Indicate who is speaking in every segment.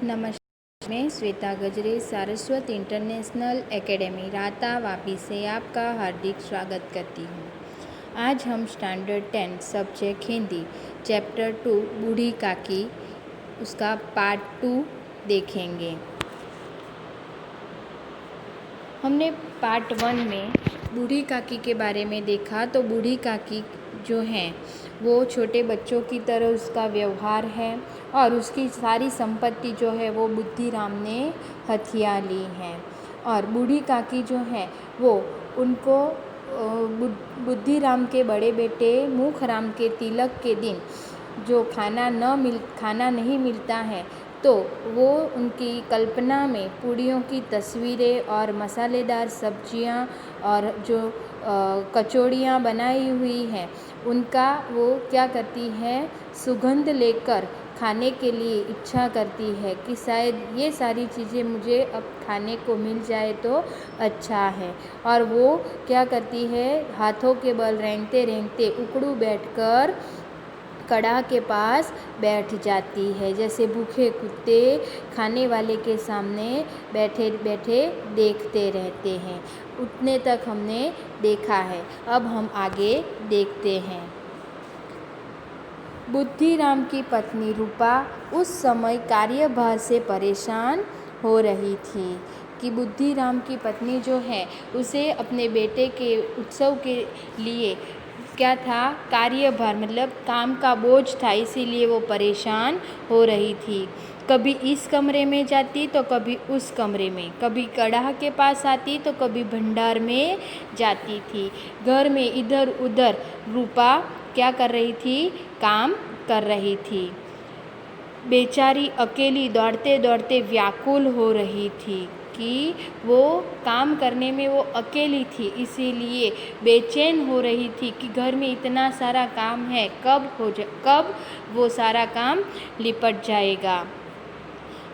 Speaker 1: नमस्कार, मैं श्वेता गजरे सारस्वत इंटरनेशनल एकेडमी राता वापी से आपका हार्दिक स्वागत करती हूँ। आज हम स्टैंडर्ड 10 सब्जेक्ट हिंदी चैप्टर 2 बूढ़ी काकी उसका पार्ट 2 देखेंगे। हमने पार्ट 1 में बूढ़ी काकी के बारे में देखा। तो बूढ़ी काकी जो हैं वो छोटे बच्चों की तरह उसका व्यवहार है और उसकी सारी संपत्ति जो है वो बुद्धिराम ने हथिया ली है। और बूढ़ी काकी जो है वो उनको बुद्धिराम के बड़े बेटे मुखराम के तिलक के दिन जो खाना नहीं मिलता है तो वो उनकी कल्पना में पूड़ियों की तस्वीरें और मसालेदार सब्जियां और जो कचौड़ियाँ बनाई हुई हैं उनका वो क्या करती है, सुगंध लेकर खाने के लिए इच्छा करती है कि शायद ये सारी चीज़ें मुझे अब खाने को मिल जाए तो अच्छा है। और वो क्या करती है, हाथों के बल रेंगते रेंगते उकड़ू बैठकर कड़ा के पास बैठ जाती है, जैसे भूखे कुत्ते खाने वाले के सामने बैठे बैठे देखते रहते हैं। उतने तक हमने देखा है। अब हम आगे देखते हैं। बुद्धिराम की पत्नी रूपा उस समय कार्यभार से परेशान हो रही थी कि बुद्धिराम की पत्नी जो है उसे अपने बेटे के उत्सव के लिए क्या था, कार्यभार मतलब काम का बोझ था, इसीलिए वो परेशान हो रही थी। कभी इस कमरे में जाती तो कभी उस कमरे में, कभी कड़ाह के पास आती तो कभी भंडार में जाती थी। घर में इधर उधर रूपा क्या कर रही थी, काम कर रही थी। बेचारी अकेली दौड़ते दौड़ते व्याकुल हो रही थी कि वो काम करने में वो अकेली थी, इसीलिए बेचैन हो रही थी कि घर में इतना सारा काम है, कब वो सारा काम लिपट जाएगा।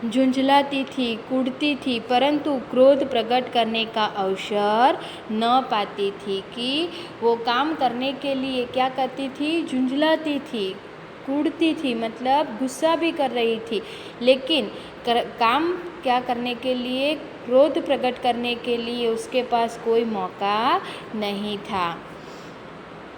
Speaker 1: झुंझलाती थी, कूदती थी, परंतु क्रोध प्रकट करने का अवसर न पाती थी कि वो काम करने के लिए क्या करती थी, झुंझलाती थी, कूदती थी, मतलब गुस्सा भी कर रही थी, लेकिन काम क्या करने के लिए, क्रोध प्रकट करने के लिए उसके पास कोई मौका नहीं था।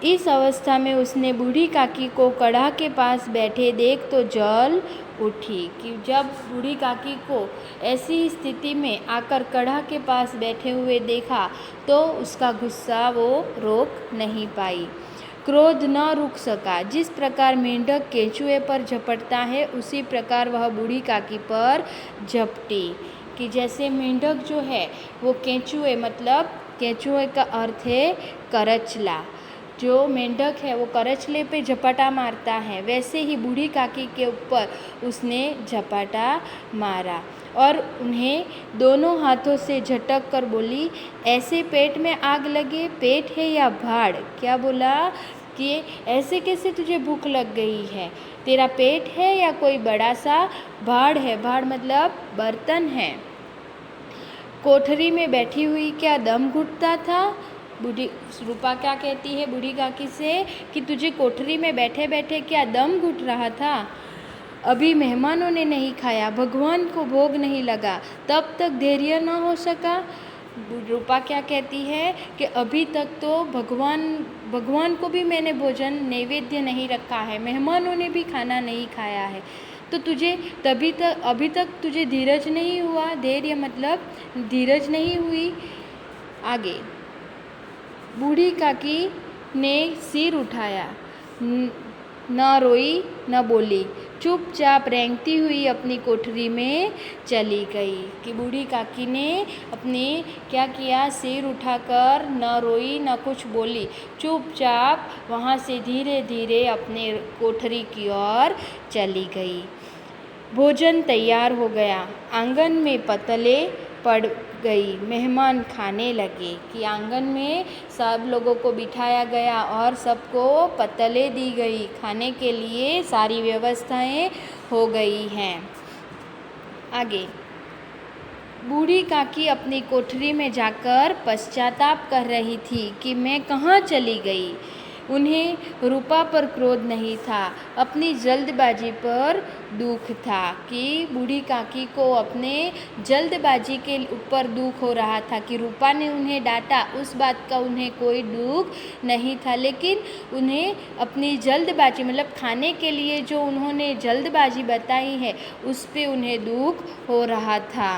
Speaker 1: इस अवस्था में उसने बूढ़ी काकी को कड़ाह के पास बैठे देख तो जल उठी कि जब बूढ़ी काकी को ऐसी स्थिति में आकर कड़ाह के पास बैठे हुए देखा तो उसका गुस्सा वो रोक नहीं पाई, क्रोध न रुक सका। जिस प्रकार मेंढक केंचुए पर झपटता है उसी प्रकार वह बूढ़ी काकी पर झपटी कि जैसे मेंढक जो है वो केंचुए, मतलब केंचुए का अर्थ है करचला, जो मेंढक है वो करचले पे झपटा मारता है, वैसे ही बूढ़ी काकी के ऊपर उसने झपटा मारा और उन्हें दोनों हाथों से झटक कर बोली, ऐसे पेट में आग लगे, पेट है या भाड़? क्या बोला कि ऐसे कैसे तुझे भूख लग गई है, तेरा पेट है या कोई बड़ा सा भाड़ है? भाड़ मतलब बर्तन है। कोठरी में बैठी हुई क्या दम घुटता था? बूढ़ी रूपा क्या कहती है बूढ़ी काकी से कि तुझे कोठरी में बैठे बैठे क्या दम घुट रहा था? अभी मेहमानों ने नहीं खाया, भगवान को भोग नहीं लगा, तब तक धैर्य न हो सका? रूपा क्या कहती है कि अभी तक तो भगवान को भी मैंने भोजन नैवेद्य नहीं रखा है, मेहमानों ने भी खाना नहीं खाया है, तो तुझे अभी तक तुझे धीरज नहीं हुआ? धैर्य मतलब धीरज नहीं हुई। आगे बूढ़ी काकी ने सिर उठाया, न रोई न बोली, चुपचाप रेंगती हुई अपनी कोठरी में चली गई कि बूढ़ी काकी ने अपने क्या किया, सिर उठाकर न रोई न कुछ बोली, चुपचाप वहाँ से धीरे धीरे अपने कोठरी की ओर चली गई। भोजन तैयार हो गया, आंगन में पतले पड़ गई, मेहमान खाने लगे कि आंगन में सब लोगों को बिठाया गया और सबको पतले दी गई, खाने के लिए सारी व्यवस्थाएं हो गई हैं। आगे बूढ़ी काकी अपनी कोठरी में जाकर पश्चाताप कर रही थी कि मैं कहाँ चली गई, उन्हें रूपा पर क्रोध नहीं था, अपनी जल्दबाजी पर दुख था कि बूढ़ी काकी को अपने जल्दबाजी के ऊपर दुख हो रहा था कि रूपा ने उन्हें डांटा। उस बात का उन्हें कोई दुख नहीं था, लेकिन उन्हें अपनी जल्दबाजी मतलब खाने के लिए जो उन्होंने जल्दबाजी बताई है उस पे उन्हें दुख हो रहा था।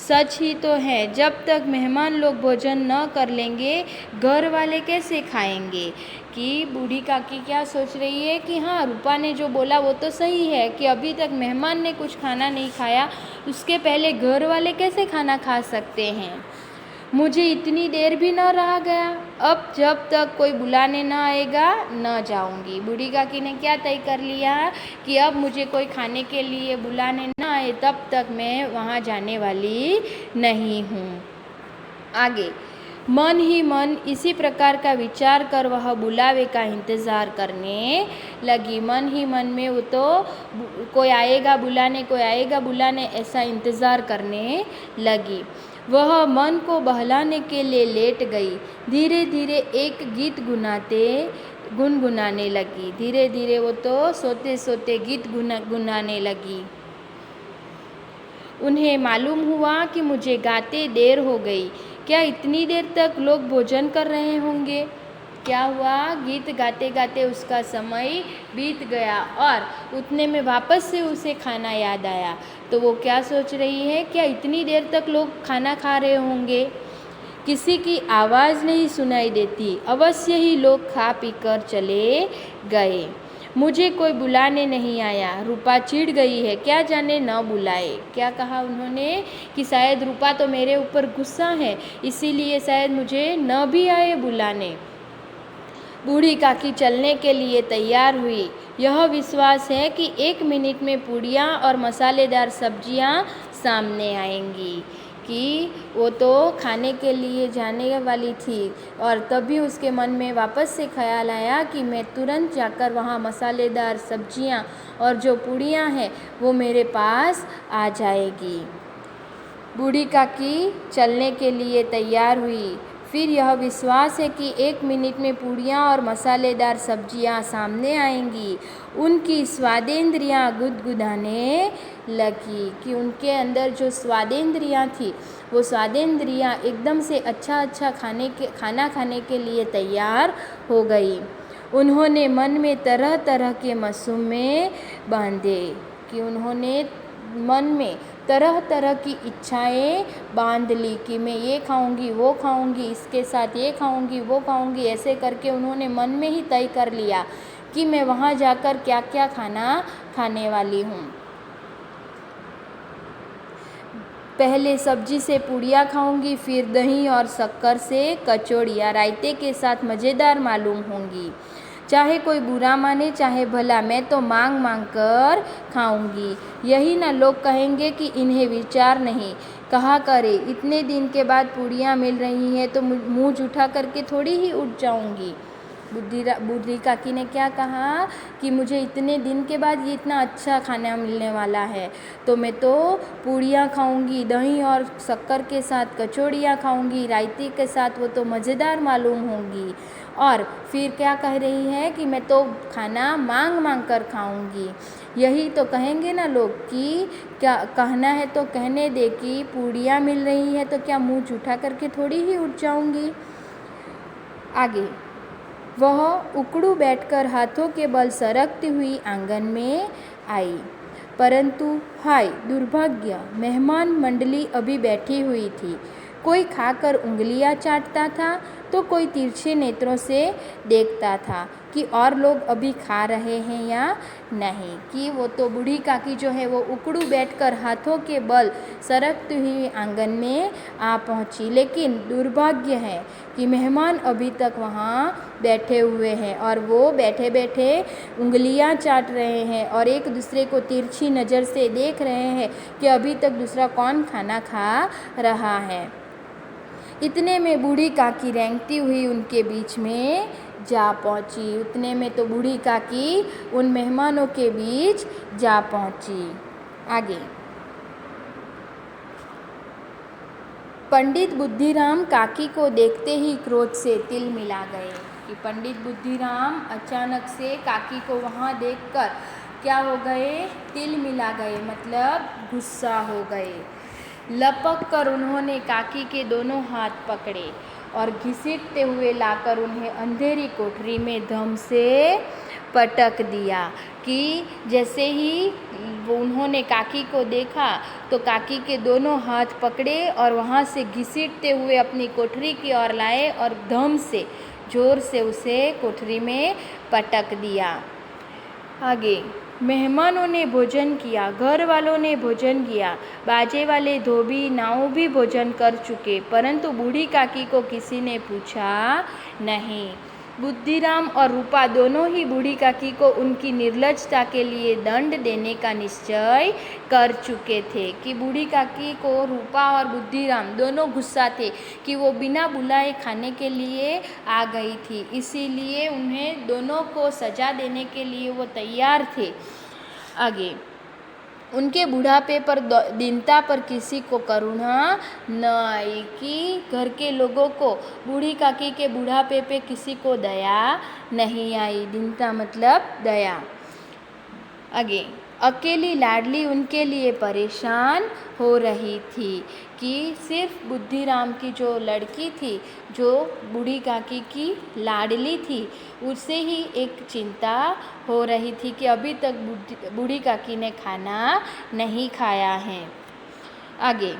Speaker 1: सच ही तो है, जब तक मेहमान लोग भोजन न कर लेंगे घर वाले कैसे खाएंगे। कि बूढ़ी काकी क्या सोच रही है कि हाँ, रूपा ने जो बोला वो तो सही है कि अभी तक मेहमान ने कुछ खाना नहीं खाया, उसके पहले घर वाले कैसे खाना खा सकते हैं। मुझे इतनी देर भी न रहा गया, अब जब तक कोई बुलाने न आएगा न जाऊंगी। बूढ़ी काकी ने क्या तय कर लिया कि अब मुझे कोई खाने के लिए बुलाने न आए तब तक मैं वहाँ जाने वाली नहीं हूँ। आगे मन ही मन इसी प्रकार का विचार कर वह बुलावे का इंतज़ार करने लगी। मन ही मन में वो तो कोई आएगा बुलाने, कोई आएगा बुलाने ऐसा इंतज़ार करने लगी। वह मन को बहलाने के लिए लेट गई। धीरे धीरे एक गीत गुनगुनाने लगी। धीरे धीरे वो तो सोते सोते गीत गुनगुनाने लगी। उन्हें मालूम हुआ कि मुझे गाते देर हो गई। क्या इतनी देर तक लोग भोजन कर रहे होंगे। क्या हुआ, गीत गाते गाते उसका समय बीत गया और उतने में वापस से उसे खाना याद आया। तो वो क्या सोच रही है, क्या इतनी देर तक लोग खाना खा रहे होंगे। किसी की आवाज़ नहीं सुनाई देती, अवश्य ही लोग खा पी कर चले गए। मुझे कोई बुलाने नहीं आया। रूपा चिढ़ गई है, क्या जाने न बुलाए। क्या कहा उन्होंने कि शायद रूपा तो मेरे ऊपर गुस्सा है, इसीलिए शायद मुझे न भी आए बुलाने। बूढ़ी काकी चलने के लिए तैयार हुई। यह विश्वास है कि 1 मिनट में पूड़ियाँ और मसालेदार सब्जियाँ सामने आएंगी। कि वो तो खाने के लिए जाने वाली थी और तभी उसके मन में वापस से ख्याल आया कि मैं तुरंत जाकर वहाँ मसालेदार सब्जियाँ और जो पूड़ियाँ हैं वो मेरे पास आ जाएगी। बूढ़ी काकी चलने के लिए तैयार हुई। फिर यह विश्वास है कि 1 मिनट में पूड़ियाँ और मसालेदार सब्जियाँ सामने आएंगी। उनकी स्वादेंद्रियाँ गुदगुदाने लगी कि उनके अंदर जो स्वादेंद्रियाँ थी वो स्वादेंद्रियाँ एकदम से अच्छा खाना खाने के लिए तैयार हो गई। उन्होंने मन में तरह तरह के मसूमे बांधे कि उन्होंने मन में तरह तरह की इच्छाएं बांध ली कि मैं ये खाऊंगी, वो खाऊंगी, इसके साथ ये खाऊंगी, वो खाऊंगी। ऐसे करके उन्होंने मन में ही तय कर लिया कि मैं वहाँ जाकर क्या क्या खाना खाने वाली हूँ। पहले सब्जी से पूड़ियाँ खाऊंगी, फिर दही और शक्कर से कचौड़ियाँ रायते के साथ मज़ेदार मालूम होंगी। चाहे कोई बुरा माने चाहे भला, मैं तो मांग मांग कर खाऊंगी। यही ना लोग कहेंगे कि इन्हें विचार नहीं। कहा करे, इतने दिन के बाद पूड़ियाँ मिल रही हैं तो मुँह जूठा करके थोड़ी ही उठ जाऊंगी। बूढ़ी काकी ने क्या कहा कि मुझे इतने दिन के बाद ये इतना अच्छा खाना मिलने वाला है तो मैं तो पूड़ियाँ खाऊंगी, दही और शक्कर के साथ कचौड़ियाँ खाऊंगी, रायते के साथ वो तो मज़ेदार मालूम होंगी। और फिर क्या कह रही है कि मैं तो खाना मांग मांग कर खाऊंगी। यही तो कहेंगे ना लोग कि क्या कहना है तो कहने दे कि पूड़ियाँ मिल रही है तो क्या मुँह जूठा करके थोड़ी ही उठ जाऊंगी। आगे वह उकड़ू बैठकर हाथों के बल सरकती हुई आंगन में आई। परंतु हाय दुर्भाग्य, मेहमान मंडली अभी बैठी हुई थी। कोई खाकर उंगलियां चाटता था तो कोई तिरछे नेत्रों से देखता था कि और लोग अभी खा रहे हैं या नहीं। कि वो तो बूढ़ी काकी जो है वो उकड़ू बैठकर हाथों के बल सरकती हुई आंगन में आ पहुंची। लेकिन दुर्भाग्य है कि मेहमान अभी तक वहाँ बैठे हुए हैं और वो बैठे बैठे उंगलियां चाट रहे हैं और एक दूसरे को तिरछी नज़र से देख रहे हैं कि अभी तक दूसरा कौन खाना खा रहा है। इतने में बूढ़ी काकी रेंगती हुई उनके बीच में जा पहुंची। उतने में तो बूढ़ी काकी उन मेहमानों के बीच जा पहुंची। आगे पंडित बुद्धिराम काकी को देखते ही क्रोध से तिल मिला गए। कि पंडित बुद्धिराम अचानक से काकी को वहाँ देखकर क्या हो गए, तिल मिला गए, मतलब गुस्सा हो गए। लपक कर उन्होंने काकी के दोनों हाथ पकड़े और घसीटते हुए लाकर उन्हें अंधेरी कोठरी में धम से पटक दिया। कि जैसे ही उन्होंने काकी को देखा तो काकी के दोनों हाथ पकड़े और वहाँ से घसीटते हुए अपनी कोठरी की ओर लाए और धम से जोर से उसे कोठरी में पटक दिया। आगे, मेहमानों ने भोजन किया, घर वालों ने भोजन किया, बाजे वाले धोबी नाऊ भी भोजन कर चुके, परंतु बूढ़ी काकी को किसी ने पूछा नहीं। बुद्धिराम और रूपा दोनों ही बूढ़ी काकी को उनकी निर्लज्जता के लिए दंड देने का निश्चय कर चुके थे। कि बूढ़ी काकी को रूपा और बुद्धिराम दोनों गुस्सा थे कि वो बिना बुलाए खाने के लिए आ गई थी, इसीलिए उन्हें दोनों को सजा देने के लिए वो तैयार थे। आगे, उनके बुढ़ापे पर दीनता पर किसी को करुणा न आई। कि घर के लोगों को बूढ़ी काकी के बुढ़ापे पे किसी को दया नहीं आई। दीनता मतलब दया। आगे, अकेली लाडली उनके लिए परेशान हो रही थी। कि सिर्फ बुद्धिराम की जो लड़की थी, जो बूढ़ी काकी की लाडली थी, उससे ही एक चिंता हो रही थी कि अभी तक बूढ़ी काकी ने खाना नहीं खाया है। आगे,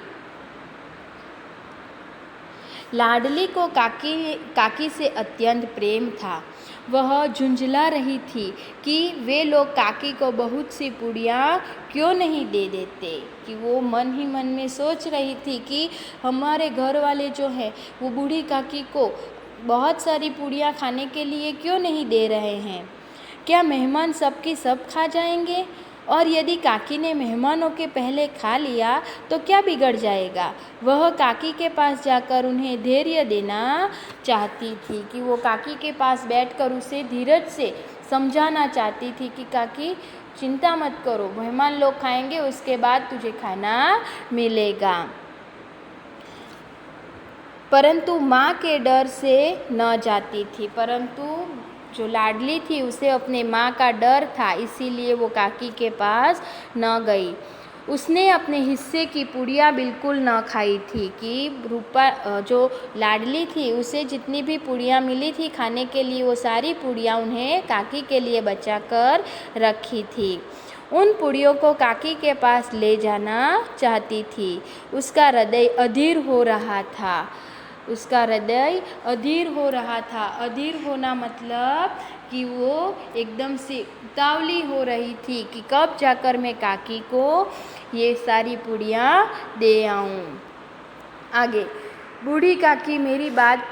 Speaker 1: लाडली को काकी से अत्यंत प्रेम था। वह झुंझला रही थी कि वे लोग काकी को बहुत सी पूड़ियाँ क्यों नहीं दे देते। कि वो मन ही मन में सोच रही थी कि हमारे घर वाले जो है वो बूढ़ी काकी को बहुत सारी पूड़ियाँ खाने के लिए क्यों नहीं दे रहे हैं। क्या मेहमान सबकी सब खा जाएंगे? और यदि काकी ने मेहमानों के पहले खा लिया तो क्या बिगड़ जाएगा। वह काकी के पास जाकर उन्हें धैर्य देना चाहती थी। कि वो काकी के पास बैठकर उसे धीरज से समझाना चाहती थी कि काकी चिंता मत करो, मेहमान लोग खाएंगे उसके बाद तुझे खाना मिलेगा। परंतु माँ के डर से न जाती थी। परंतु जो लाडली थी उसे अपने माँ का डर था, इसीलिए वो काकी के पास न गई। उसने अपने हिस्से की पूड़ियाँ बिल्कुल न खाई थी। कि रूपा जो लाडली थी उसे जितनी भी पूड़ियाँ मिली थी खाने के लिए, वो सारी पूड़ियाँ उन्हें काकी के लिए बचा कर रखी थी। उन पूड़ियों को काकी के पास ले जाना चाहती थी। उसका हृदय अधीर हो रहा था। उसका हृदय अधीर हो रहा था। अधीर होना मतलब कि वो एकदम से उतावली हो रही थी कि कब जाकर मैं काकी को ये सारी पूड़ियाँ दे आऊँ। आगे, बूढ़ी काकी मेरी बात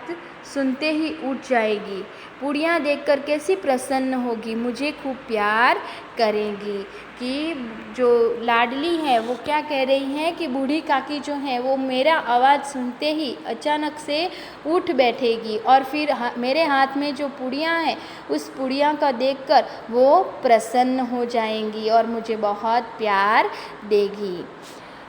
Speaker 1: सुनते ही उठ जाएगी, पूड़ियाँ देखकर कैसी प्रसन्न होगी, मुझे खूब प्यार करेंगी। कि जो लाडली है वो क्या कह रही हैं कि बूढ़ी काकी जो है वो मेरा आवाज़ सुनते ही अचानक से उठ बैठेगी और फिर मेरे हाथ में जो पूड़ियाँ हैं उस पूड़ियाँ का देखकर वो प्रसन्न हो जाएंगी और मुझे बहुत प्यार देगी।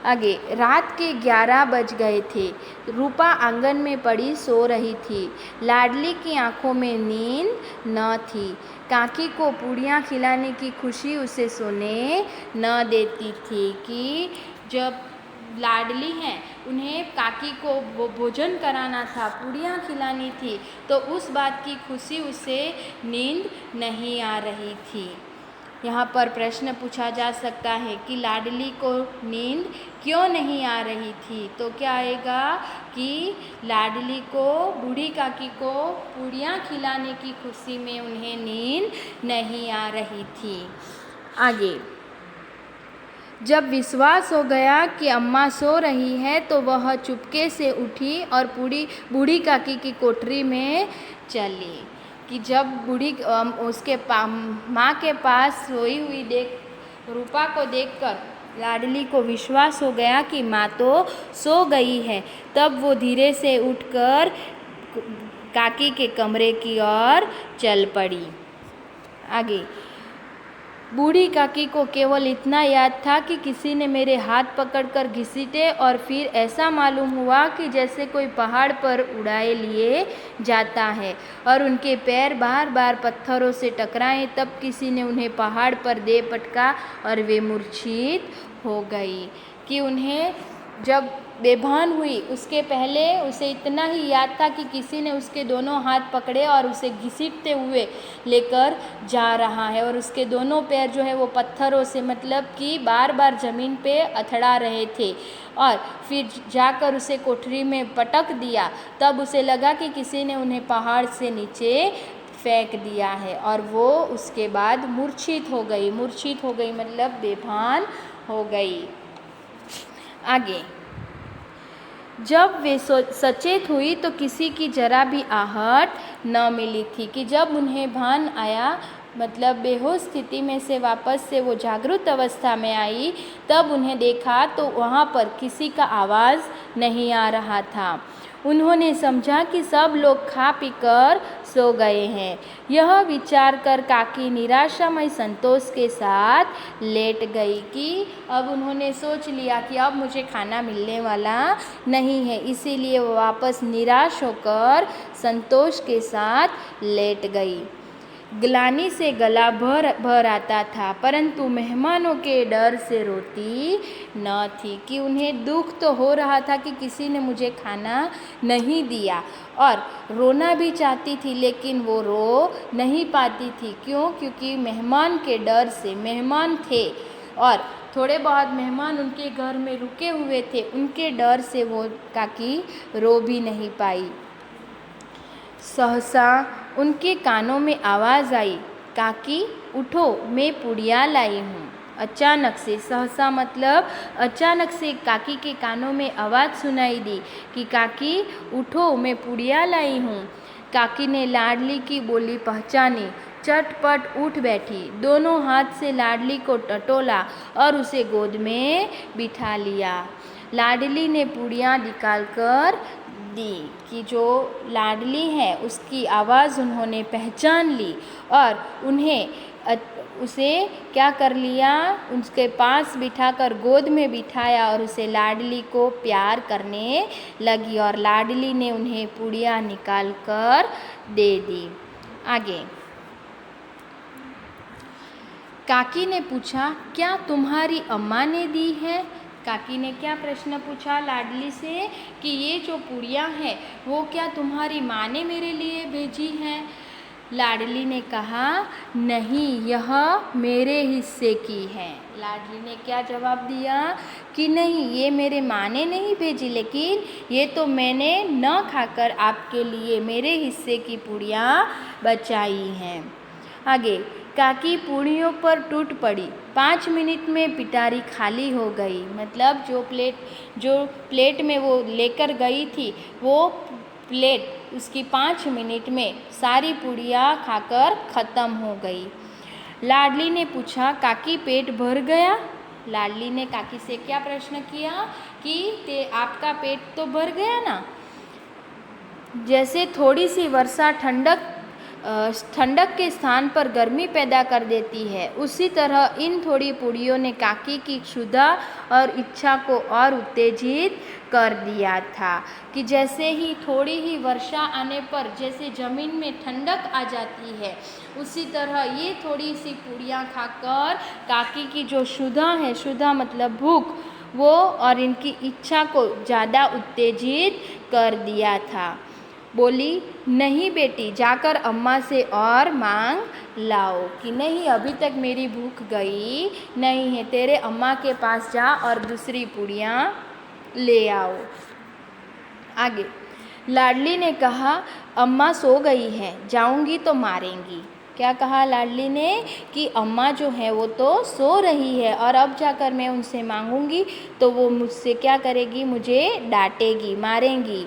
Speaker 1: आगे, रात के 11 बज गए थे। रूपा आंगन में पड़ी सो रही थी। लाडली की आंखों में नींद न थी। काकी को पूड़ियाँ खिलाने की खुशी उसे सोने न देती थी। कि जब लाडली हैं उन्हें काकी को वो भोजन कराना था, पूड़ियाँ खिलानी थी, तो उस बात की खुशी उसे नींद नहीं आ रही थी। यहाँ पर प्रश्न पूछा जा सकता है कि लाडली को नींद क्यों नहीं आ रही थी। तो क्या आएगा कि लाडली को, बूढ़ी काकी को पूड़ियाँ खिलाने की खुशी में उन्हें नींद नहीं आ रही थी। आगे, जब विश्वास हो गया कि अम्मा सो रही है तो वह चुपके से उठी और बूढ़ी काकी की कोठरी में चली। कि जब उसके माँ के पास सोई हुई रूपा को देखकर लाडली को विश्वास हो गया कि माँ तो सो गई है, तब वो धीरे से उठकर काकी के कमरे की ओर चल पड़ी। आगे, बूढ़ी काकी को केवल इतना याद था कि किसी ने मेरे हाथ पकड़कर घसीटे और फिर ऐसा मालूम हुआ कि जैसे कोई पहाड़ पर उड़ाए लिए जाता है और उनके पैर बार बार पत्थरों से टकराए। तब किसी ने उन्हें पहाड़ पर दे पटका और वे मूर्छित हो गई। कि उन्हें जब बेभान हुई उसके पहले उसे इतना ही याद था कि किसी ने उसके दोनों हाथ पकड़े और उसे घसीटते हुए लेकर जा रहा है और उसके दोनों पैर जो है वो पत्थरों से मतलब कि बार बार ज़मीन पे अथड़ा रहे थे और फिर जाकर उसे कोठरी में पटक दिया। तब उसे लगा कि किसी ने उन्हें पहाड़ से नीचे फेंक दिया है और वो उसके बाद मूर्छित हो गई। मूर्छित हो गई मतलब बेभान हो गई। आगे, जब वे सचेत हुई तो किसी की जरा भी आहट न मिली थी। कि जब उन्हें भान आया मतलब बेहोश स्थिति में से वापस से वो जागृत अवस्था में आई तब उन्हें देखा तो वहाँ पर किसी का आवाज़ नहीं आ रहा था। उन्होंने समझा कि सब लोग खा पीकर सो गए हैं। यह विचार कर काकी निराशामय संतोष के साथ लेट गई। कि अब उन्होंने सोच लिया कि अब मुझे खाना मिलने वाला नहीं है, इसीलिए वो वापस निराश होकर संतोष के साथ लेट गई। ग्लानि से गला भर आता था परंतु मेहमानों के डर से रोती न थी। कि उन्हें दुख तो हो रहा था कि किसी ने मुझे खाना नहीं दिया और रोना भी चाहती थी लेकिन वो रो नहीं पाती थी। क्यों? क्योंकि मेहमान के डर से, मेहमान थे और थोड़े बहुत मेहमान उनके घर में रुके हुए थे, उनके डर से वो काकी रो भी नहीं पाई। सहसा उनके कानों में आवाज़ आई, काकी उठो, मैं पुड़िया लाई हूँ। अचानक से, सहसा मतलब अचानक से काकी के कानों में आवाज़ सुनाई दी कि काकी उठो, मैं पुड़िया लाई हूँ। काकी ने लाडली की बोली पहचानी, चटपट उठ बैठी, दोनों हाथ से लाडली को टटोला और उसे गोद में बिठा लिया। लाडली ने पुड़िया निकालकर दी। कि जो लाडली है उसकी आवाज़ उन्होंने पहचान ली और उसे क्या कर लिया, उसके पास बिठाकर गोद में बिठाया और उसे लाडली को प्यार करने लगी और लाडली ने उन्हें पुड़िया निकाल कर दे दी। आगे, काकी ने पूछा, क्या तुम्हारी अम्मा ने दी है? काकी ने क्या प्रश्न पूछा लाडली से कि ये जो पुड़िया है वो क्या तुम्हारी माँ ने मेरे लिए भेजी है? लाडली ने कहा, नहीं, यह मेरे हिस्से की है। लाडली ने क्या जवाब दिया कि नहीं, ये मेरे माँ ने नहीं भेजी, लेकिन ये तो मैंने न खाकर आपके लिए मेरे हिस्से की पुड़िया बचाई हैं। आगे, काकी पूड़ियों पर टूट पड़ी। 5 मिनट में पिटारी खाली हो गई। मतलब जो प्लेट में वो लेकर गई थी वो प्लेट उसकी 5 मिनट में सारी पुड़िया खाकर ख़त्म हो गई। लाडली ने पूछा, काकी पेट भर गया? लाडली ने काकी से क्या प्रश्न किया कि आपका पेट तो भर गया ना? जैसे थोड़ी सी वर्षा ठंडक के स्थान पर गर्मी पैदा कर देती है, उसी तरह इन थोड़ी पुड़ियों ने काकी की क्षुधा और इच्छा को और उत्तेजित कर दिया था। कि जैसे ही थोड़ी ही वर्षा आने पर जैसे ज़मीन में ठंडक आ जाती है, उसी तरह ये थोड़ी सी पुड़ियाँ खाकर काकी की जो क्षुधा मतलब भूख, वो और इनकी इच्छा को ज़्यादा उत्तेजित कर दिया था। बोली, नहीं बेटी, जाकर अम्मा से और मांग लाओ। कि नहीं, अभी तक मेरी भूख गई नहीं है, तेरे अम्मा के पास जा और दूसरी पुड़ियाँ ले आओ। आगे, लाडली ने कहा, अम्मा सो गई है, जाऊंगी तो मारेंगी। क्या कहा लाडली ने कि अम्मा जो है वो तो सो रही है और अब जाकर मैं उनसे मांगूंगी तो वो मुझसे क्या करेगी, मुझे डांटेगी, मारेंगी।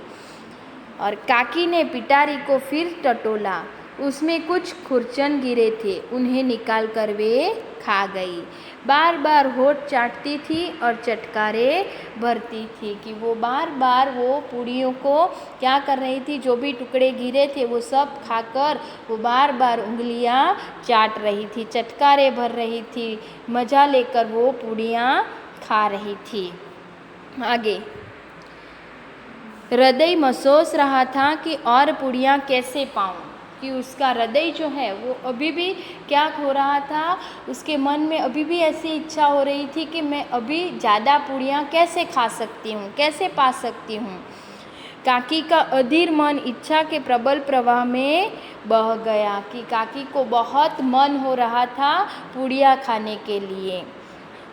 Speaker 1: और काकी ने पिटारी को फिर टटोला उसमें कुछ खुरचन गिरे थे, उन्हें निकाल कर वे खा गई। बार बार होठ चाटती थी और चटकारे भरती थी कि वो बार बार वो पूड़ियों को क्या कर रही थी, जो भी टुकड़े गिरे थे वो सब खाकर वो बार बार उंगलियां चाट रही थी, चटकारे भर रही थी, मज़ा लेकर वो पूड़ियाँ खा रही थी। आगे, हृदय महसूस रहा था कि और पूड़ियाँ कैसे पाऊँ, कि उसका हृदय जो है वो अभी भी क्या हो रहा था, उसके मन में अभी भी ऐसी इच्छा हो रही थी कि मैं अभी ज़्यादा पूड़ियाँ कैसे खा सकती हूँ, कैसे पा सकती हूँ। काकी का अधीर मन इच्छा के प्रबल प्रवाह में बह गया कि काकी को बहुत मन हो रहा था पूड़ियाँ खाने के लिए।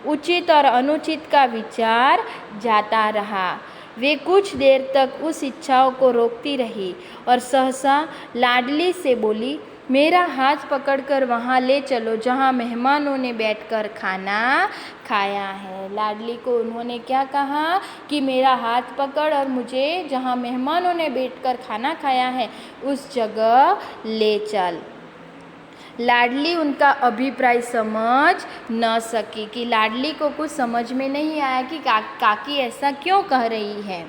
Speaker 1: उचित और अनुचित का विचार जाता रहा। वे कुछ देर तक उस इच्छाओं को रोकती रही और सहसा लाडली से बोली, मेरा हाथ पकड़कर वहाँ ले चलो जहाँ मेहमानों ने बैठकर खाना खाया है। लाडली को उन्होंने क्या कहा कि मेरा हाथ पकड़ और मुझे जहाँ मेहमानों ने बैठकर खाना खाया है उस जगह ले चल। लाडली उनका अभिप्राय समझ न सकी, कि लाडली को कुछ समझ में नहीं आया कि काकी ऐसा क्यों कह रही है।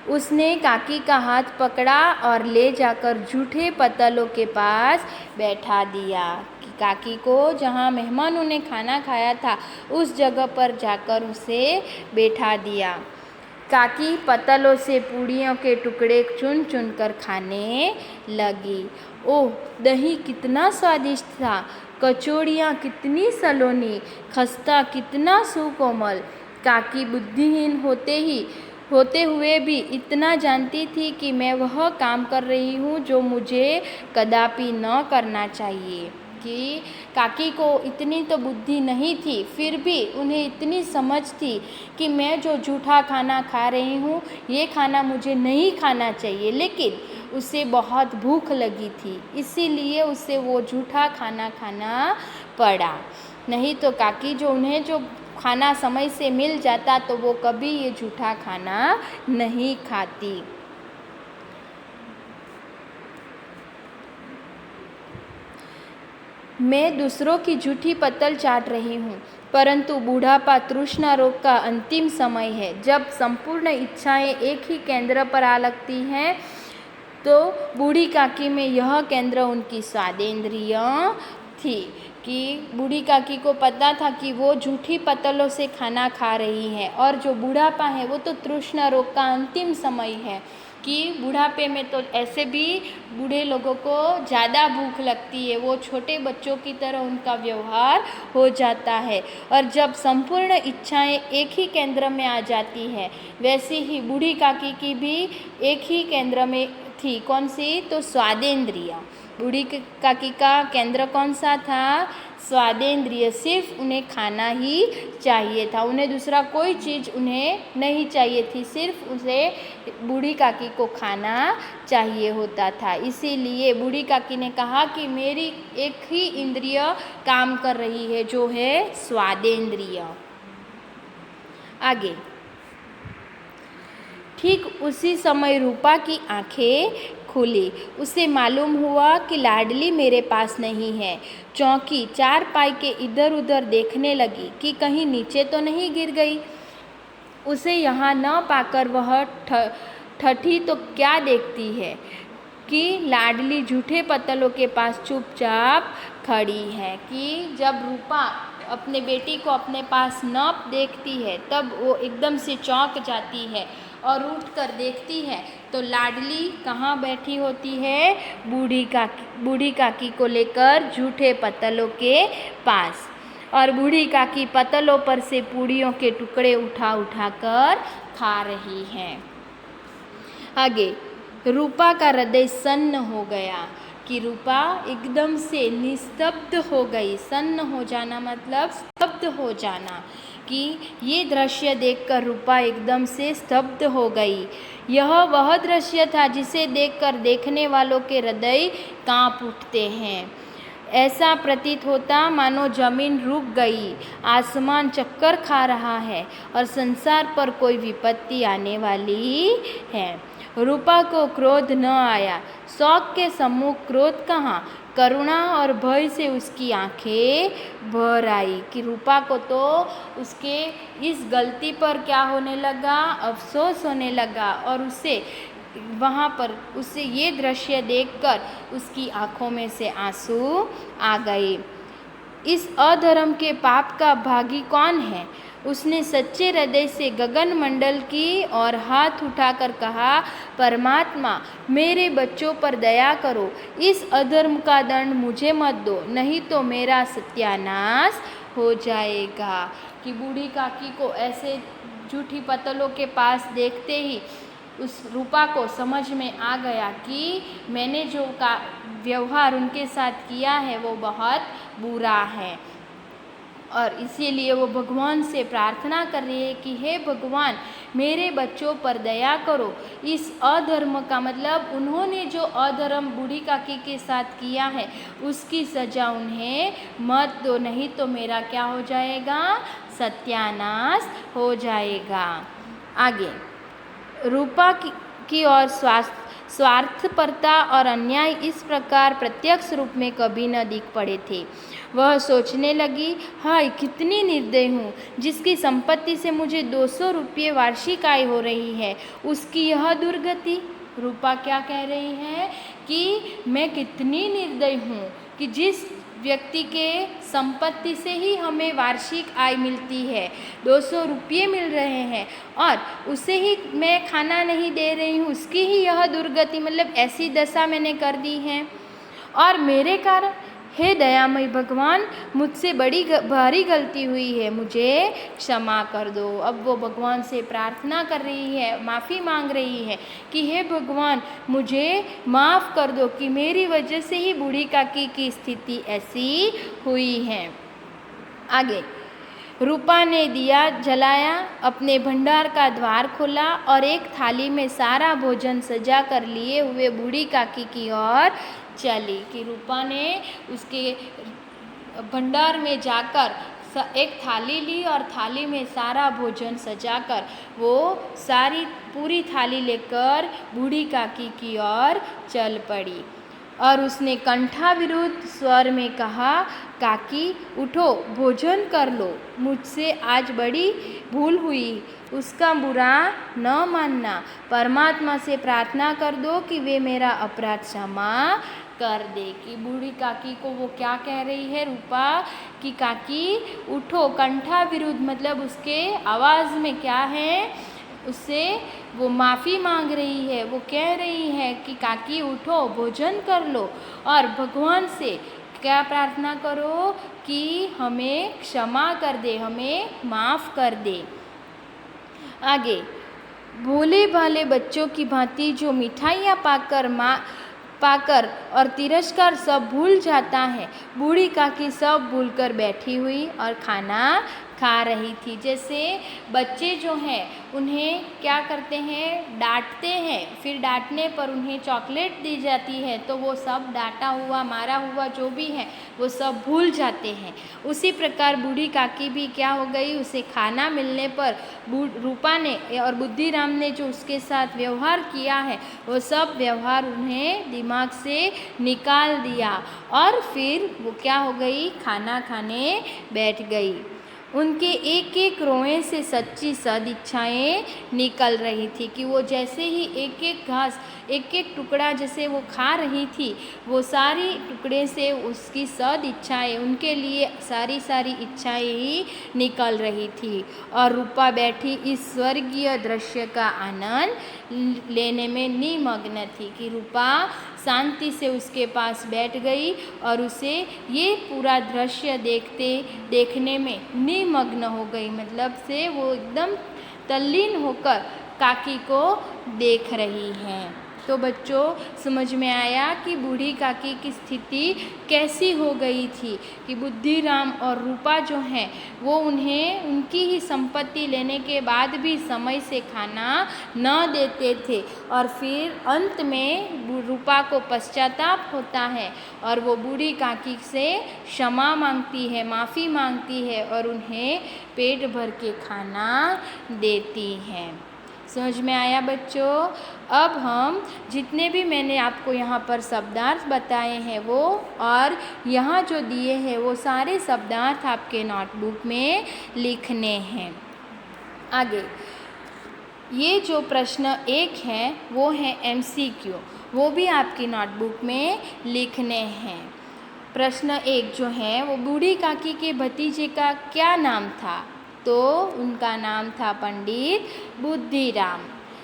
Speaker 1: उसने काकी का हाथ पकड़ा और ले जाकर जूठे पतलों के पास बैठा दिया, कि काकी को जहाँ मेहमानों ने खाना खाया था उस जगह पर जाकर उसे बैठा दिया। काकी पतलों से पूड़ियों के टुकड़े चुन चुन कर खाने लगी। ओह, दही कितना स्वादिष्ट था, कचौड़ियाँ कितनी सलोनी, खस्ता कितना सुकोमल। काकी बुद्धिहीन होते हुए भी इतना जानती थी कि मैं वह काम कर रही हूँ जो मुझे कदापि न करना चाहिए, कि काकी को इतनी तो बुद्धि नहीं थी, फिर भी उन्हें इतनी समझ थी कि मैं जो जूठा खाना खा रही हूँ ये खाना मुझे नहीं खाना चाहिए, लेकिन उसे बहुत भूख लगी थी, इसीलिए उसे वो जूठा खाना खाना पड़ा। नहीं तो काकी उन्हें जो खाना समय से मिल जाता तो वो कभी ये जूठा खाना नहीं खाती। मैं दूसरों की जूठी पत्तल चाट रही हूँ, परंतु बुढ़ापा तृष्णा रोग का अंतिम समय है, जब संपूर्ण इच्छाएं एक ही केंद्र पर आ लगती हैं। तो बूढ़ी काकी में यह केंद्र उनकी स्वादेंद्रियाँ थी, कि बूढ़ी काकी को पता था कि वो जूठी पत्तलों से खाना खा रही है, और जो बुढ़ापा है वो तो तृष्णा रोग का अंतिम समय है, कि बुढ़ापे में तो ऐसे भी बूढ़े लोगों को ज़्यादा भूख लगती है, वो छोटे बच्चों की तरह उनका व्यवहार हो जाता है, और जब संपूर्ण इच्छाएं एक ही केंद्र में आ जाती है, वैसे ही बूढ़ी काकी की भी एक ही केंद्र में थी। कौन सी? तो स्वादेंद्रिय। बूढ़ी काकी का केंद्र कौन सा था? स्वादेंद्रिय। सिर्फ उन्हें खाना ही चाहिए था, उन्हें दूसरा कोई चीज़ उन्हें नहीं चाहिए थी, सिर्फ उसे बूढ़ी काकी को खाना चाहिए होता था। इसीलिए बूढ़ी काकी ने कहा कि मेरी एक ही इंद्रिय काम कर रही है, जो है स्वादेंद्रिय। आगे, ठीक उसी समय रूपा की आंखें खुली। उसे मालूम हुआ कि लाडली मेरे पास नहीं है। चौंकी, चारपाई के इधर उधर देखने लगी कि कहीं नीचे तो नहीं गिर गई। उसे यहाँ न पाकर वह ठठी तो क्या देखती है कि लाडली जूठे पत्तलों के पास चुपचाप खड़ी है, कि जब रूपा अपने बेटी को अपने पास न देखती है तब वो एकदम से चौंक जाती है और उठ कर देखती है तो लाडली कहाँ बैठी होती है? बूढ़ी काकी को लेकर जूठे पत्तलों के पास, और बूढ़ी काकी पत्तलों पर से पूड़ियों के टुकड़े उठा उठा कर खा रही हैं। आगे, रूपा का हृदय सन्न हो गया, कि रूपा एकदम से निस्तब्ध हो गई। सन्न हो जाना मतलब स्तब्ध हो जाना, कि ये दृश्य देखकर रूपा एकदम से स्तब्ध हो गई। यह वह दृश्य था जिसे देखकर देखने वालों के हृदय कांप उठते हैं। ऐसा प्रतीत होता मानो जमीन रुक गई, आसमान चक्कर खा रहा है और संसार पर कोई विपत्ति आने वाली है। रूपा को क्रोध न आया। शौक के सम्मुख क्रोध कहाँ, करुणा और भय से उसकी आंखें भर आई। कि रूपा को तो उसके इस गलती पर क्या होने लगा, अफसोस होने लगा, और उसे वहाँ पर उसे ये दृश्य देखकर उसकी आंखों में से आंसू आ गए। इस अधर्म के पाप का भागी कौन है? उसने सच्चे हृदय से गगन मंडल की और हाथ उठाकर कहा, परमात्मा मेरे बच्चों पर दया करो, इस अधर्म का दंड मुझे मत दो, नहीं तो मेरा सत्यानाश हो जाएगा। कि बूढ़ी काकी को ऐसे झूठी पतलों के पास देखते ही उस रूपा को समझ में आ गया कि मैंने जो व्यवहार उनके साथ किया है वो बहुत बुरा है, और इसीलिए वो भगवान से प्रार्थना कर रही है कि हे भगवान मेरे बच्चों पर दया करो। इस अधर्म का मतलब उन्होंने जो अधर्म बूढ़ी काकी के साथ किया है उसकी सज़ा उन्हें मत दो, नहीं तो मेरा क्या हो जाएगा, सत्यानाश हो जाएगा। आगे रूपा की और स्वार्थपरता और अन्याय इस प्रकार प्रत्यक्ष रूप में कभी न दिख पड़े थे। वह सोचने लगी, हाय कितनी निर्दयी हूँ, जिसकी संपत्ति से मुझे 200 रुपये वार्षिक आय हो रही है, उसकी यह दुर्गति। रूपा क्या कह रही है कि मैं कितनी निर्दयी हूँ कि जिस व्यक्ति के संपत्ति से ही हमें वार्षिक आय मिलती है, 200 रुपये मिल रहे हैं, और उसे ही मैं खाना नहीं दे रही हूँ, उसकी ही यह दुर्गति, मतलब ऐसी दशा मैंने कर दी है, और मेरे कारण हे दयामय भगवान मुझसे बड़ी भारी गलती हुई है, मुझे क्षमा कर दो। अब वो भगवान से प्रार्थना कर रही है, माफ़ी मांग रही है कि हे भगवान मुझे माफ़ कर दो कि मेरी वजह से ही बूढ़ी काकी की स्थिति ऐसी हुई है। आगे रूपा ने दिया जलाया, अपने भंडार का द्वार खोला और एक थाली में सारा भोजन सजा कर लिए हुए बूढ़ी काकी की ओर चली। कि रूपा ने उसके भंडार में जाकर एक थाली ली और थाली में सारा भोजन सजाकर वो सारी पूरी थाली लेकर बूढ़ी काकी की ओर चल पड़ी, और उसने कंठा विरुद्ध स्वर में कहा, काकी उठो भोजन कर लो, मुझसे आज बड़ी भूल हुई, उसका बुरा न मानना, परमात्मा से प्रार्थना कर दो कि वे मेरा अपराध क्षमा कर दे। कि बूढ़ी काकी को वो क्या कह रही है रूपा कि काकी उठो, कंठा विरुद्ध मतलब उसके आवाज़ में क्या है, उससे वो माफ़ी मांग रही है, वो कह रही है कि काकी उठो भोजन कर लो, और भगवान से क्या प्रार्थना करो कि हमें क्षमा कर दे, हमें माफ़ कर दे। आगे भोले भाले बच्चों की भांति जो मिठाइयाँ पाकर और तिरस्कार सब भूल जाता है, बूढ़ी काकी सब भूलकर बैठी हुई और खाना खा रही थी। जैसे बच्चे जो हैं उन्हें क्या करते हैं, डांटते हैं, फिर डांटने पर उन्हें चॉकलेट दी जाती है तो वो सब डांटा हुआ मारा हुआ जो भी है वो सब भूल जाते हैं। उसी प्रकार बूढ़ी काकी भी क्या हो गई, उसे खाना मिलने पर रूपा ने और बुद्धिराम ने जो उसके साथ व्यवहार किया है वो सब व्यवहार उन्हें दिमाग से निकाल दिया, और फिर वो क्या हो गई, खाना खाने बैठ गई। उनके एक एक रोए से सच्ची सदिच्छाएँ निकल रही थी। कि वो जैसे ही एक एक घास एक एक टुकड़ा जैसे वो खा रही थी, वो सारी टुकड़े से उसकी सदिच्छाएँ, उनके लिए सारी सारी इच्छाएँ ही निकल रही थी, और रूपा बैठी इस स्वर्गीय दृश्य का आनंद लेने में निमग्न थी। कि रूपा शांति से उसके पास बैठ गई और उसे ये पूरा दृश्य देखने में निमग्न हो गई, मतलब से वो एकदम तल्लीन होकर काकी को देख रही हैं। तो बच्चों समझ में आया कि बूढ़ी काकी की स्थिति कैसी हो गई थी, कि बुद्धिराम और रूपा जो हैं वो उन्हें उनकी ही संपत्ति लेने के बाद भी समय से खाना न देते थे, और फिर अंत में रूपा को पश्चाताप होता है और वो बूढ़ी काकी से क्षमा मांगती है, माफ़ी मांगती है और उन्हें पेट भर के खाना देती है। समझ में आया बच्चों? अब हम जितने भी मैंने आपको यहाँ पर शब्दार्थ बताए हैं वो और यहाँ जो दिए हैं वो सारे शब्दार्थ आपके नोटबुक में लिखने हैं। आगे ये जो प्रश्न 1 है वो है MCQ, वो भी आपकी नोटबुक में लिखने हैं। प्रश्न 1 जो है वो बूढ़ी काकी के भतीजे का क्या नाम था? तो उनका नाम था पंडित बुद्धिराम।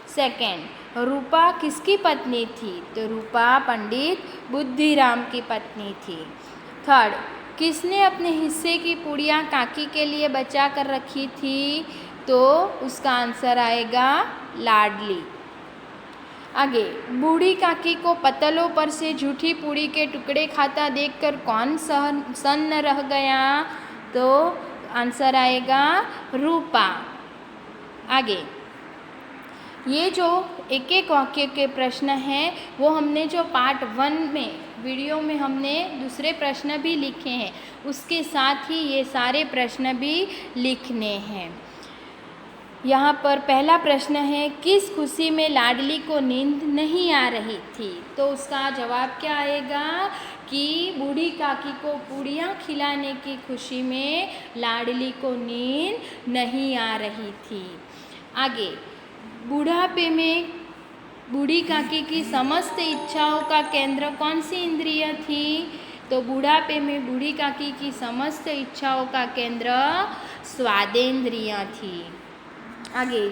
Speaker 1: सेकंड, रूपा किसकी पत्नी थी? तो रूपा पंडित बुद्धिराम की पत्नी थी। थर्ड, किसने अपने हिस्से की पुड़िया काकी के लिए बचा कर रखी थी? तो उसका आंसर आएगा लाडली। आगे, बूढ़ी काकी को पतलों पर से झूठी पूड़ी के टुकड़े खाता देखकर कौन सन्न रह गया? तो आंसर आएगा रूपा। आगे, ये जो एक एक वाक्य के प्रश्न हैं वो हमने जो पार्ट 1 में वीडियो में हमने दूसरे प्रश्न भी लिखे हैं, उसके साथ ही ये सारे प्रश्न भी लिखने हैं। यहाँ पर पहला प्रश्न है, किस खुशी में लाडली को नींद नहीं आ रही थी? तो उसका जवाब क्या आएगा कि बूढ़ी काकी को पूड़ियाँ खिलाने की खुशी में लाडली को नींद नहीं आ रही थी। आगे, बुढ़ापे में बूढ़ी काकी की समस्त इच्छाओं का केंद्र कौन सी इंद्रिय थी? तो बुढ़ापे में बूढ़ी काकी की समस्त इच्छाओं का केंद्र स्वादेंद्रिय थी। आगे,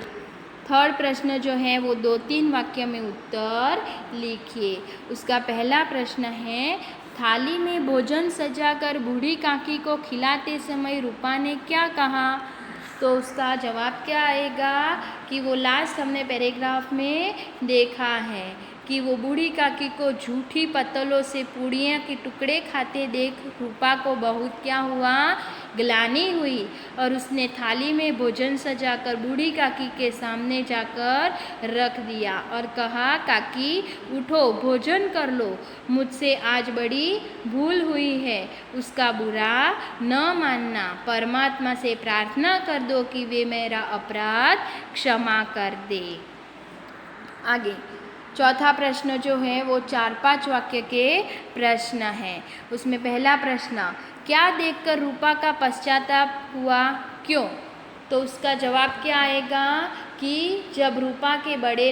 Speaker 1: थर्ड प्रश्न जो है वो 2-3 वाक्य में उत्तर लिखिए। उसका पहला प्रश्न है, थाली में भोजन सजाकर बूढ़ी काकी को खिलाते समय रूपा ने क्या कहा? तो उसका जवाब क्या आएगा कि वो लास्ट हमने पैराग्राफ में देखा है कि वो बूढ़ी काकी को झूठी पतलों से पूड़ियाँ के टुकड़े खाते देख रूपा को बहुत क्या हुआ? ग्लानि हुई और उसने थाली में भोजन सजाकर बूढ़ी काकी के सामने जाकर रख दिया और कहा, काकी उठो, भोजन कर लो, मुझसे आज बड़ी भूल हुई है, उसका बुरा न मानना, परमात्मा से प्रार्थना कर दो कि वे मेरा अपराध क्षमा कर दे। आगे, चौथा प्रश्न जो है वो 4-5 वाक्य के प्रश्न है। उसमें पहला प्रश्न, क्या देखकर रूपा का पश्चाताप हुआ, क्यों? तो उसका जवाब क्या आएगा कि जब रूपा के बड़े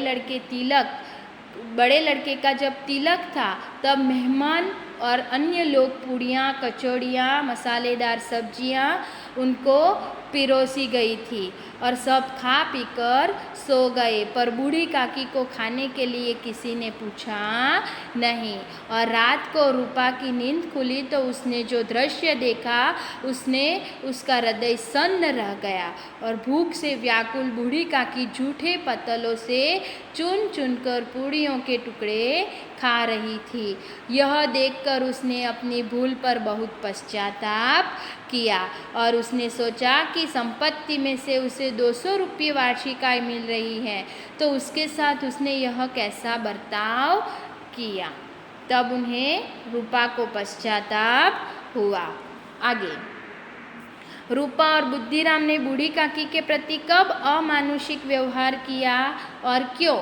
Speaker 1: लड़के का जब तिलक था तब मेहमान और अन्य लोग पूड़ियाँ, कचौड़ियाँ, मसालेदार सब्जियाँ उनको पिरोसी गई थी और सब खा पीकर सो गए, पर बूढ़ी काकी को खाने के लिए किसी ने पूछा नहीं। और रात को रूपा की नींद खुली तो उसने जो दृश्य देखा उसका हृदय सन्न रह गया और भूख से व्याकुल बूढ़ी काकी झूठे पतलों से चुन चुनकर पूड़ियों के टुकड़े खा रही थी। यह देखकर उसने अपनी भूल पर बहुत पश्चाताप किया और उसने सोचा कि संपत्ति में से उसे 200 रुपये वार्षिक आय मिल रही है तो उसके साथ उसने यह कैसा बर्ताव किया। तब उन्हें रूपा को पश्चाताप हुआ। आगे, रूपा और बुद्धिराम ने बूढ़ी काकी के प्रति कब अमानुषिक व्यवहार किया और क्यों?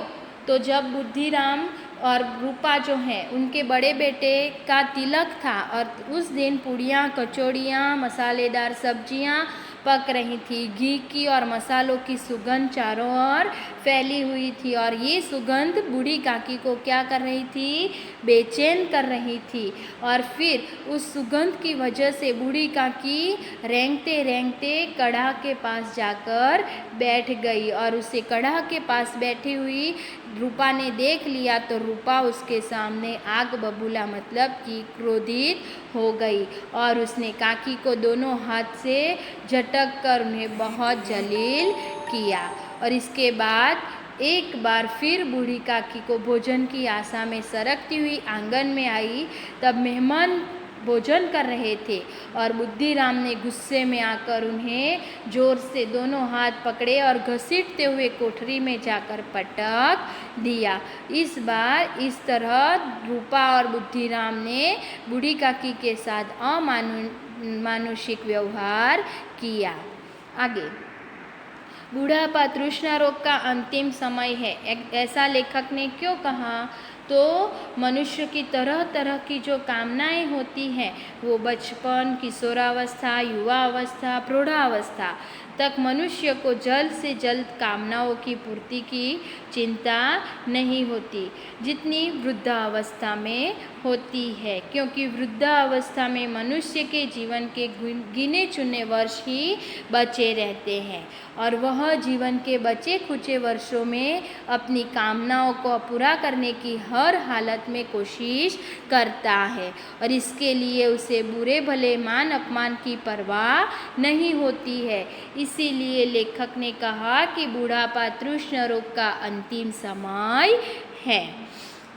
Speaker 1: तो जब बुद्धिराम और रूपा जो हैं उनके बड़े बेटे का तिलक था और उस दिन पूड़ियाँ, कचौड़ियाँ, मसालेदार सब्जियाँ पक रही थी, घी की और मसालों की सुगंध चारों ओर फैली हुई थी और ये सुगंध बूढ़ी काकी को क्या कर रही थी? बेचैन कर रही थी। और फिर उस सुगंध की वजह से बूढ़ी काकी रेंगते रेंगते कढ़ा के पास जाकर बैठ गई और उसे कढ़ा के पास बैठी हुई रूपा ने देख लिया तो रूपा उसके सामने आग बबूला मतलब कि क्रोधित हो गई और उसने काकी को दोनों हाथ से झटक कर उन्हें बहुत जलील किया। और इसके बाद एक बार फिर बूढ़ी काकी को भोजन की आशा में सरकती हुई आंगन में आई। तब मेहमान भोजन कर रहे थे और बुद्धिराम ने गुस्से में आकर उन्हें जोर से दोनों हाथ पकड़े और घसीटते हुए कोठरी में जाकर पटक दिया। इस बार इस तरह रूपा और बुद्धिराम ने बूढ़ी काकी के साथ अमानुषिक व्यवहार किया। आगे, बुढ़ापा तृष्णा रोग का अंतिम समय है। ऐसा लेखक ने क्यों कहा? तो मनुष्य की तरह तरह की जो कामनाएं होती हैं वो बचपन, किशोरावस्था, युवावस्था, प्रौढ़ावस्था तक मनुष्य को जल्द से जल्द कामनाओं की पूर्ति की चिंता नहीं होती जितनी वृद्धावस्था में होती है, क्योंकि वृद्धावस्था में मनुष्य के जीवन के गिने चुने वर्ष ही बचे रहते हैं और वह जीवन के बचे खुचे वर्षों में अपनी कामनाओं को पूरा करने की हर हालत में कोशिश करता है और इसके लिए उसे बुरे भले मान अपमान की परवाह नहीं होती है। इसीलिए लेखक ने कहा कि बुढ़ापा तृष्णा रोग का अंतिम समय है।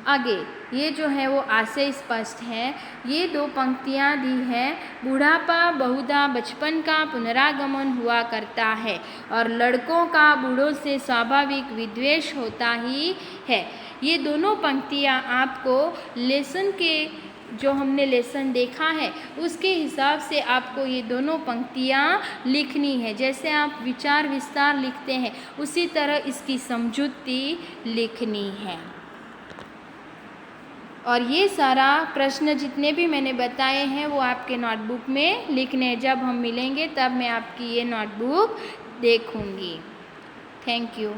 Speaker 1: आगे ये जो है वो आशय स्पष्ट है। ये दो पंक्तियाँ दी हैं। बुढ़ापा बहुधा बचपन का पुनरागमन हुआ करता है और लड़कों का बूढ़ों से स्वाभाविक विद्वेष होता ही है। ये दोनों पंक्तियाँ आपको लेसन के जो हमने लेसन देखा है उसके हिसाब से आपको ये दोनों पंक्तियाँ लिखनी है। जैसे आप विचार विस्तार लिखते हैं उसी तरह इसकी समझुती लिखनी है। और ये सारा प्रश्न जितने भी मैंने बताए हैं वो आपके नोटबुक में लिखने हैं। जब हम मिलेंगे तब मैं आपकी ये नोटबुक देखूंगी। Thank you.